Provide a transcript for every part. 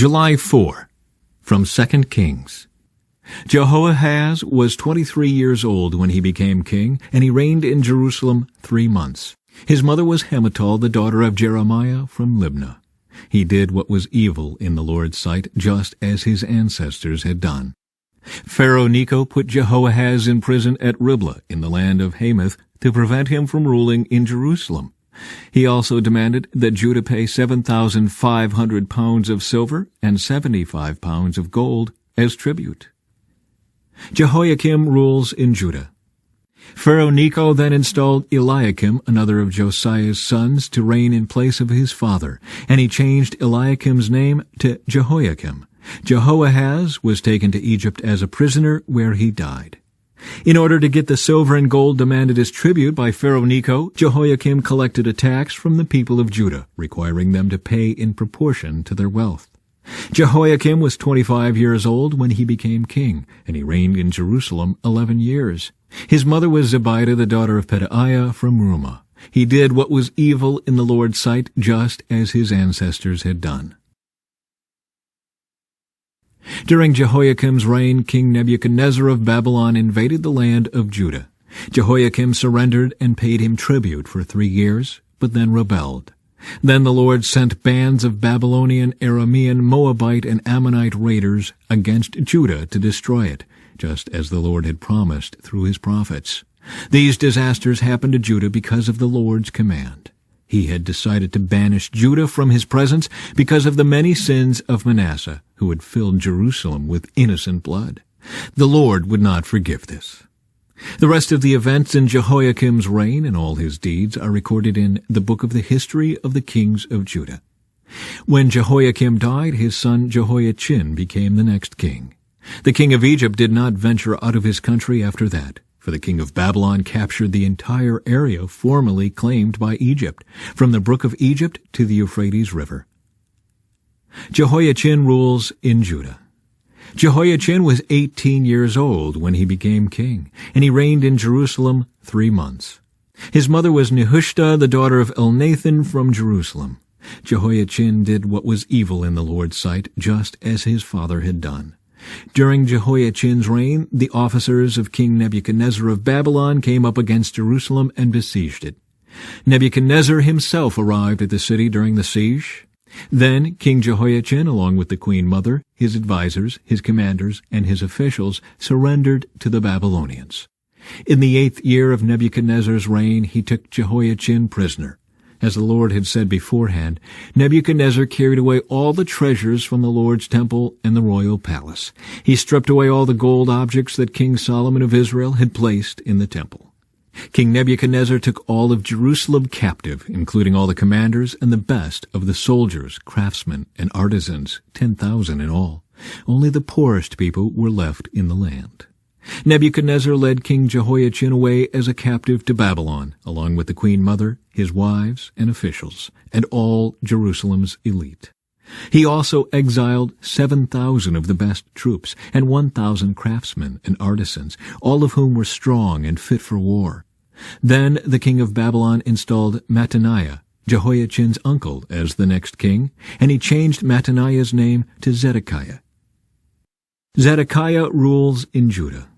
July 4, from 2 Kings. Jehoahaz was 23 years old when he became king, and he reigned in Jerusalem 3 months. His mother was Hamutal, the daughter of Jeremiah from Libnah. He did what was evil in the Lord's sight, just as his ancestors had done. Pharaoh Necho put Jehoahaz in prison at Riblah in the land of Hamath to prevent him from ruling in Jerusalem. He also demanded that Judah pay 7,500 pounds of silver and 75 pounds of gold as tribute. Jehoiakim rules in Judah. Pharaoh Necho then installed Eliakim, another of Josiah's sons, to reign in place of his father, and he changed Eliakim's name to Jehoiakim. Jehoahaz was taken to Egypt as a prisoner, where he died. In order to get the silver and gold demanded as tribute by Pharaoh Necho, Jehoiakim collected a tax from the people of Judah, requiring them to pay in proportion to their wealth. Jehoiakim was 25 years old when he became king, and he reigned in Jerusalem 11 years. His mother was Zebidah, the daughter of Pedaiah from Rumah. He did what was evil in the Lord's sight, just as his ancestors had done. During Jehoiakim's reign, King Nebuchadnezzar of Babylon invaded the land of Judah. Jehoiakim surrendered and paid him tribute for 3 years, but then rebelled. Then the Lord sent bands of Babylonian, Aramean, Moabite, and Ammonite raiders against Judah to destroy it, just as the Lord had promised through his prophets. These disasters happened to Judah because of the Lord's command. He had decided to banish Judah from his presence because of the many sins of Manasseh, who had filled Jerusalem with innocent blood. The Lord would not forgive this. The rest of the events in Jehoiakim's reign and all his deeds are recorded in the book of the history of the kings of Judah. When Jehoiakim died, his son Jehoiachin became the next king. The king of Egypt did not venture out of his country after that, for the king of Babylon captured the entire area formerly claimed by Egypt, from the brook of Egypt to the Euphrates River. Jehoiachin rules in Judah. Jehoiachin was 18 years old when he became king, and he reigned in Jerusalem 3 months. His mother was Nehushta, the daughter of Elnathan from Jerusalem. Jehoiachin did what was evil in the Lord's sight, just as his father had done. During Jehoiachin's reign, the officers of King Nebuchadnezzar of Babylon came up against Jerusalem and besieged it. Nebuchadnezzar himself arrived at the city during the siege. Then King Jehoiachin, along with the queen mother, his advisers, his commanders, and his officials, surrendered to the Babylonians. In the 8th year of Nebuchadnezzar's reign, he took Jehoiachin prisoner. As the Lord had said beforehand, Nebuchadnezzar carried away all the treasures from the Lord's temple and the royal palace. He stripped away all the gold objects that King Solomon of Israel had placed in the temple. King Nebuchadnezzar took all of Jerusalem captive, including all the commanders and the best of the soldiers, craftsmen, and artisans, 10,000 in all. Only the poorest people were left in the land. Nebuchadnezzar led King Jehoiachin away as a captive to Babylon, along with the queen mother, his wives and officials, and all Jerusalem's elite. He also exiled 7,000 of the best troops and 1,000 craftsmen and artisans, all of whom were strong and fit for war. Then the king of Babylon installed Mattaniah, Jehoiachin's uncle, as the next king, and he changed Mattaniah's name to Zedekiah. Zedekiah rules in Judah.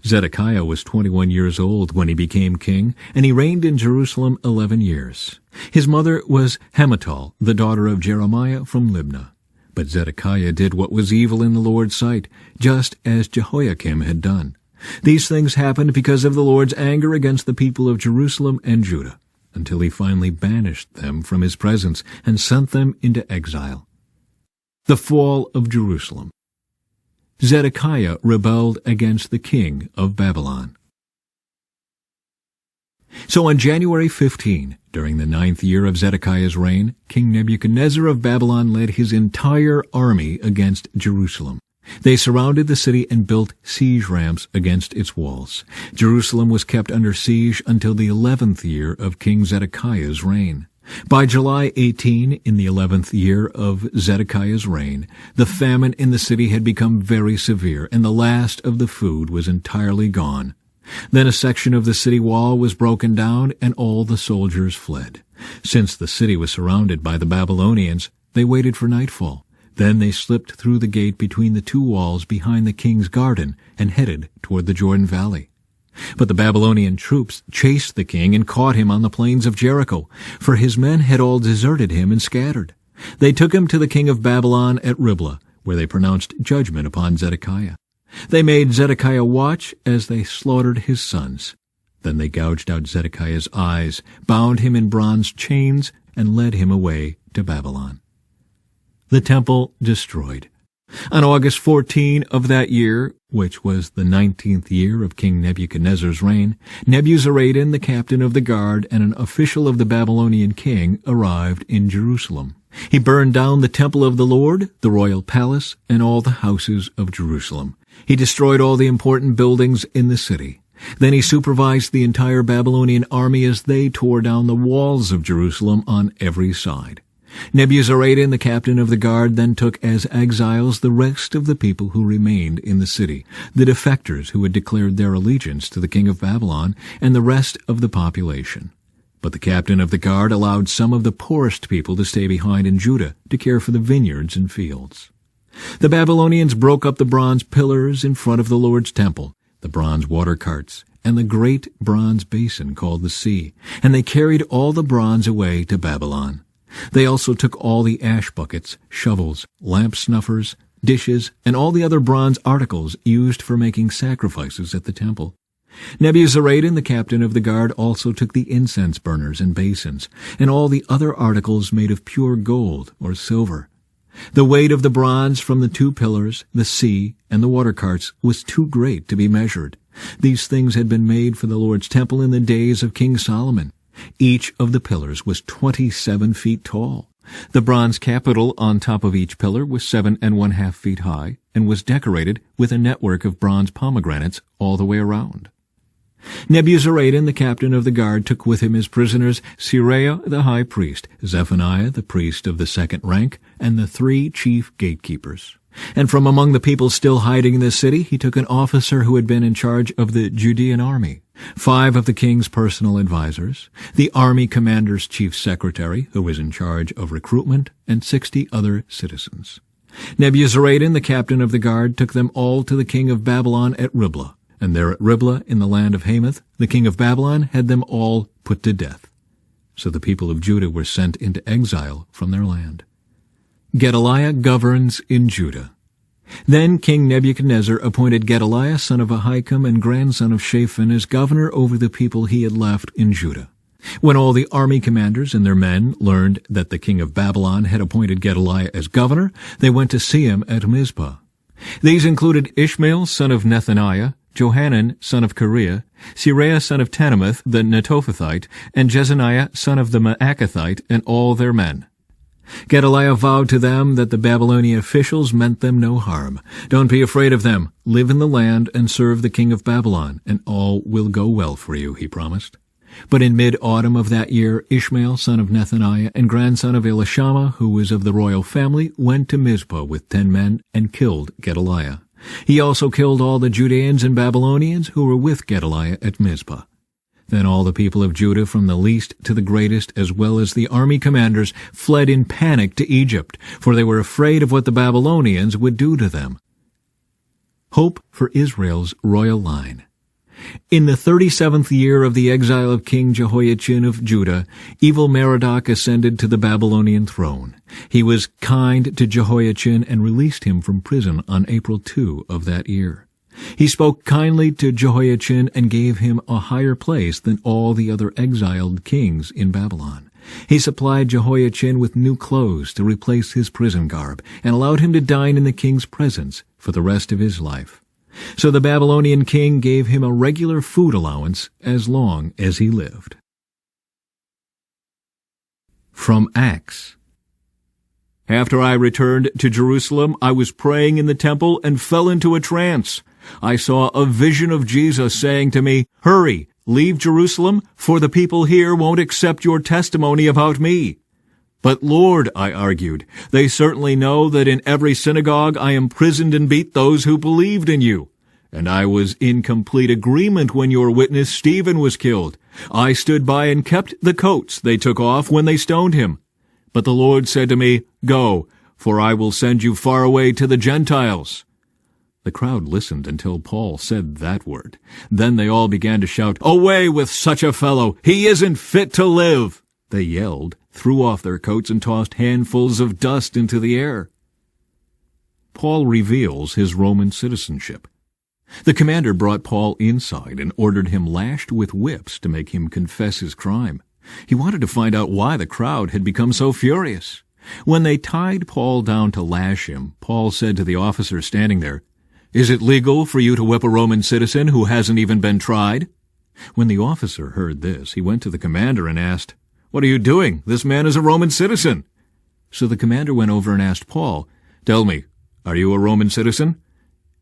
Zedekiah was 21 years old when he became king, and he reigned in Jerusalem 11 years. His mother was Hamutal, the daughter of Jeremiah from Libnah. But Zedekiah did what was evil in the Lord's sight, just as Jehoiakim had done. These things happened because of the Lord's anger against the people of Jerusalem and Judah, until he finally banished them from his presence and sent them into exile. The fall of Jerusalem. Zedekiah rebelled against the king of Babylon. So on January 15, during the 9th year of Zedekiah's reign, King Nebuchadnezzar of Babylon led his entire army against Jerusalem. They surrounded the city and built siege ramps against its walls. Jerusalem was kept under siege until the 11th year of King Zedekiah's reign. By July 18, in the 11th year of Zedekiah's reign, the famine in the city had become very severe, and the last of the food was entirely gone. Then a section of the city wall was broken down, and all the soldiers fled. Since the city was surrounded by the Babylonians, they waited for nightfall. Then they slipped through the gate between the two walls behind the king's garden and headed toward the Jordan Valley. But the Babylonian troops chased the king and caught him on the plains of Jericho, for his men had all deserted him and scattered. They took him to the king of Babylon at Riblah, where they pronounced judgment upon Zedekiah. They made Zedekiah watch as they slaughtered his sons. Then they gouged out Zedekiah's eyes, bound him in bronze chains, and led him away to Babylon. The temple destroyed. On August 14 of that year, which was the 19th year of King Nebuchadnezzar's reign, Nebuzaradan, the captain of the guard and an official of the Babylonian king, arrived in Jerusalem. He burned down the temple of the Lord, the royal palace, and all the houses of Jerusalem. He destroyed all the important buildings in the city. Then he supervised the entire Babylonian army as they tore down the walls of Jerusalem on every side. Nebuzaradan, the captain of the guard, then took as exiles the rest of the people who remained in the city, the defectors who had declared their allegiance to the king of Babylon, and the rest of the population. But the captain of the guard allowed some of the poorest people to stay behind in Judah to care for the vineyards and fields. The Babylonians broke up the bronze pillars in front of the Lord's temple, the bronze water carts, and the great bronze basin called the sea, and they carried all the bronze away to Babylon. They also took all the ash buckets, shovels, lamp snuffers, dishes, and all the other bronze articles used for making sacrifices at the temple. Nebuzaradan, the captain of the guard, also took the incense burners and basins, and all the other articles made of pure gold or silver. The weight of the bronze from the two pillars, the sea, and the water carts was too great to be measured. These things had been made for the Lord's temple in the days of King Solomon. Each of the pillars was 27 feet tall. The bronze capital on top of each pillar was 7½ feet high and was decorated with a network of bronze pomegranates all the way around. Nebuzaradan, the captain of the guard, took with him as prisoners Seraiah the high priest, Zephaniah the priest of the second rank, and the 3 chief gatekeepers. And from among the people still hiding in the city, he took an officer who had been in charge of the Judean army, 5 of the king's personal advisers, the army commander's chief secretary, who was in charge of recruitment, and 60 other citizens. Nebuzaradan, the captain of the guard, took them all to the king of Babylon at Riblah, and there at Riblah in the land of Hamath, the king of Babylon had them all put to death. So the people of Judah were sent into exile from their land. Gedaliah governs in Judah. Then King Nebuchadnezzar appointed Gedaliah, son of Ahikam and grandson of Shaphan, as governor over the people he had left in Judah. When all the army commanders and their men learned that the king of Babylon had appointed Gedaliah as governor, they went to see him at Mizpah. These included Ishmael, son of Nethaniah, Johanan, son of Kareah, Seraiah, son of Tanumeth, the Netophathite, and Jezaniah, son of the Maacathite, and all their men. Gedaliah vowed to them that the Babylonian officials meant them no harm. Don't be afraid of them. Live in the land and serve the king of Babylon, and all will go well for you, he promised. But in mid-autumn of that year, Ishmael, son of Nethaniah, and grandson of Elishama, who was of the royal family, went to Mizpah with 10 men and killed Gedaliah. He also killed all the Judeans and Babylonians who were with Gedaliah at Mizpah. Then all the people of Judah, from the least to the greatest, as well as the army commanders, fled in panic to Egypt, for they were afraid of what the Babylonians would do to them. Hope for Israel's royal line. In the 37th year of the exile of King Jehoiachin of Judah, Evil-Merodach ascended to the Babylonian throne. He was kind to Jehoiachin and released him from prison on April 2 of that year. He spoke kindly to Jehoiachin and gave him a higher place than all the other exiled kings in Babylon. He supplied Jehoiachin with new clothes to replace his prison garb and allowed him to dine in the king's presence for the rest of his life. So the Babylonian king gave him a regular food allowance as long as he lived. From Acts. After I returned to Jerusalem, I was praying in the temple and fell into a trance. I saw a vision of Jesus saying to me, "Hurry, leave Jerusalem, for the people here won't accept your testimony about me." "But Lord," I argued, "they certainly know that in every synagogue I imprisoned and beat those who believed in you. And I was in complete agreement when your witness Stephen was killed. I stood by and kept the coats they took off when they stoned him. But the Lord said to me, 'Go, for I will send you far away to the Gentiles." The crowd listened until Paul said that word. Then they all began to shout, "Away with such a fellow! He isn't fit to live!" They yelled, threw off their coats, and tossed handfuls of dust into the air. Paul reveals his Roman citizenship. The commander brought Paul inside and ordered him lashed with whips to make him confess his crime. He wanted to find out why the crowd had become so furious. When they tied Paul down to lash him, Paul said to the officer standing there, "Is it legal for you to whip a Roman citizen who hasn't even been tried?" When the officer heard this, he went to the commander and asked, "What are you doing? This man is a Roman citizen." So the commander went over and asked Paul, "Tell me, are you a Roman citizen?"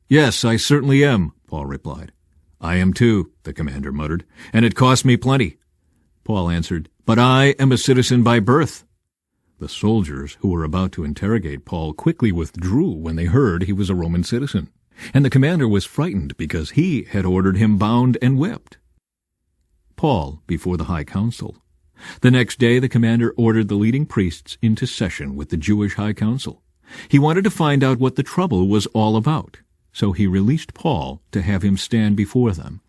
"Yes, I certainly am," Paul replied. "I am too," the commander muttered, "and it cost me plenty." Paul answered, "But I am a citizen by birth." The soldiers who were about to interrogate Paul quickly withdrew when they heard he was a Roman citizen, and the commander was frightened because he had ordered him bound and whipped. Paul before the high council. The next day the commander ordered the leading priests into session with the Jewish high council. He wanted to find out what the trouble was all about, so he released Paul to have him stand before them.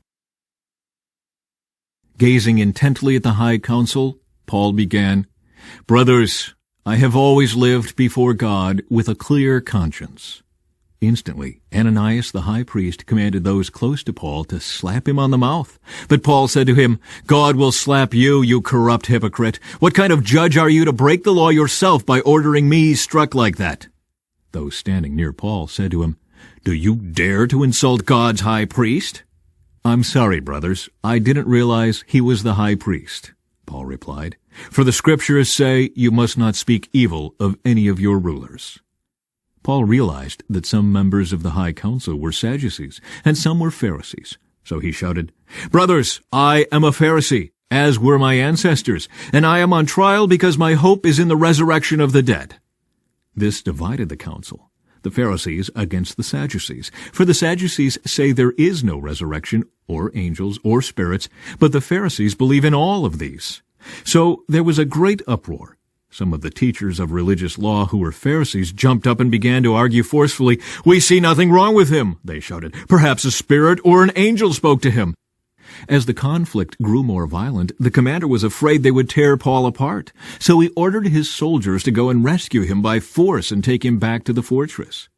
Gazing intently at the high council, Paul began, "Brothers, I have always lived before God with a clear conscience." Instantly, Ananias the high priest commanded those close to Paul to slap him on the mouth. But Paul said to him, "God will slap you, you corrupt hypocrite. What kind of judge are you to break the law yourself by ordering me struck like that?" Those standing near Paul said to him, "Do you dare to insult God's high priest?" "I'm sorry, brothers, I didn't realize he was the high priest," Paul replied. "For the scriptures say you must not speak evil of any of your rulers." Paul realized that some members of the high council were Sadducees and some were Pharisees. So he shouted, "Brothers, I am a Pharisee, as were my ancestors, and I am on trial because my hope is in the resurrection of the dead." This divided the council, the Pharisees against the Sadducees. For the Sadducees say there is no resurrection or angels or spirits, but the Pharisees believe in all of these. So there was a great uproar. Some of the teachers of religious law who were Pharisees jumped up and began to argue forcefully. "We see nothing wrong with him," they shouted. "Perhaps a spirit or an angel spoke to him." As the conflict grew more violent, the commander was afraid they would tear Paul apart. So he ordered his soldiers to go and rescue him by force and take him back to the fortress.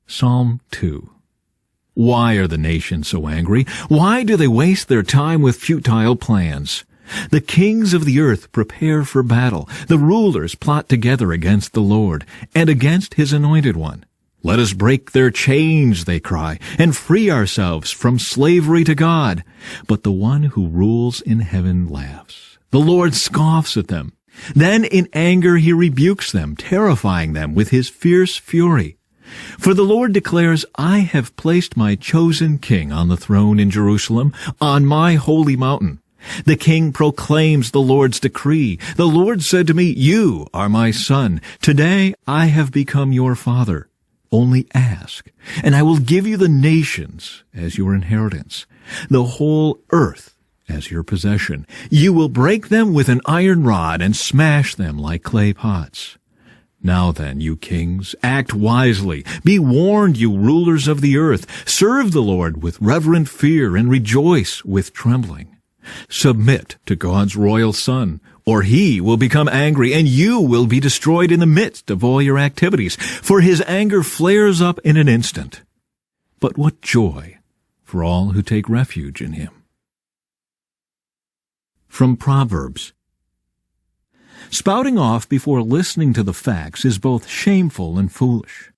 Psalm 2. Why are the nations so angry? Why do they waste their time with futile plans? The kings of the earth prepare for battle. The rulers plot together against the Lord and against his anointed one. "Let us break their chains," they cry, "and free ourselves from slavery to God." But the one who rules in heaven laughs. The Lord scoffs at them. Then in anger he rebukes them, terrifying them with his fierce fury. For the Lord declares, "I have placed my chosen king on the throne in Jerusalem, on my holy mountain." The king proclaims the Lord's decree. "The Lord said to me, 'You are my son. Today I have become your father. Only ask, and I will give you the nations as your inheritance, the whole earth as your possession. You will break them with an iron rod and smash them like clay pots.' Now then, you kings, act wisely. Be warned, you rulers of the earth. Serve the Lord with reverent fear and rejoice with trembling. Submit to God's royal Son, or he will become angry, and you will be destroyed in the midst of all your activities, for his anger flares up in an instant. But what joy for all who take refuge in him." From Proverbs. Spouting off before listening to the facts is both shameful and foolish.